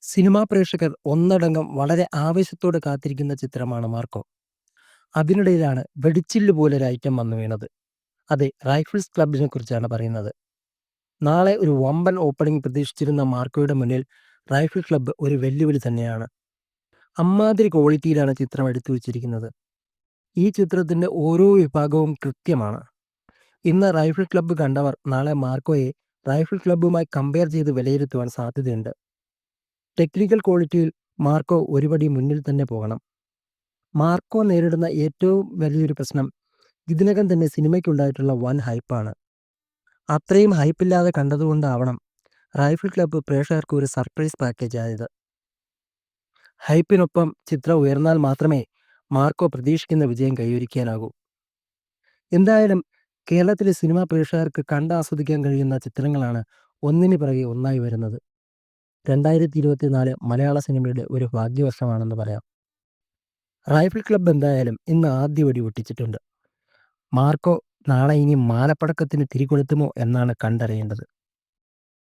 Cinema പ്രേക്ഷകർ ഒന്നടങ്കം വളരെ ആവേശത്തോടെ കാത്തിരിക്കുന്ന ചിത്രമാണ് മാർക്കോ. അതിനിടയിലാണ് വെടിച്ചില്ല് പോലൊരു ഐറ്റം വന്നു വീണത്. അതെ, റൈഫിൾസ് ക്ലബ്ബിനെ കുറിച്ചാണ് പറയുന്നത്. നാളെ ഒരു വമ്പൻ ഓപ്പണിംഗ് പ്രതീക്ഷിച്ചിരുന്ന മാർക്കോയുടെ മുന്നിൽ റൈഫിൾ ക്ലബ്ബ് ഒരു വെല്ലുവിളി തന്നെയാണ്. അമ്മാതിരി ക്വാളിറ്റിയിലാണ് ചിത്രം എടുത്തു വച്ചിരിക്കുന്നത്. ഈ ചിത്രത്തിന്റെ ഓരോ വിഭാഗവും കൃത്യമാണ്. ഇന്ന് റൈഫിൾ ക്ലബ്ബ് കണ്ടവർ നാളെ മാർക്കോയെ റൈഫിൾ ക്ലബ്ബുമായി കമ്പയർ ചെയ്ത് വിലയിരുത്തുവാൻ സാധ്യതയുണ്ട്. ടെക്നിക്കൽ ക്വാളിറ്റിയിൽ മാർക്കോ ഒരുപടി മുന്നിൽ തന്നെ പോകണം. മാർക്കോ നേരിടുന്ന ഏറ്റവും വലിയൊരു പ്രശ്നം ഇതിനകം തന്നെ സിനിമയ്ക്കുണ്ടായിട്ടുള്ള വൻ ഹൈപ്പാണ്. അത്രയും ഹൈപ്പില്ലാതെ കണ്ടതുകൊണ്ടാവണം റൈഫിൾ ക്ലബ്ബ് പ്രേക്ഷകർക്ക് ഒരു സർപ്രൈസ് പാക്കേജ് ആയത്. ഹൈപ്പിനൊപ്പം ചിത്രം ഉയർന്നാൽ മാത്രമേ മാർക്കോ പ്രതീക്ഷിക്കുന്ന വിജയം കൈവരിക്കാനാകൂ. എന്തായാലും കേരളത്തിലെ സിനിമാ പ്രേക്ഷകർക്ക് കണ്ടാസ്വദിക്കാൻ കഴിയുന്ന ചിത്രങ്ങളാണ് ഒന്നിന് പിറകെ ഒന്നായി വരുന്നത്. 2024 മലയാള സിനിമയുടെ ഒരു ഭാഗ്യവർഷമാണെന്ന് പറയാം. റൈഫിൾ ക്ലബ്ബ് എന്തായാലും ഇന്ന് ആദ്യ വെടി പൊട്ടിച്ചിട്ടുണ്ട്. മാർക്കോ നാളെ ഇനി മാലപ്പടക്കത്തിന് തിരികൊളുത്തുമോ എന്നാണ് കണ്ടറിയേണ്ടത്.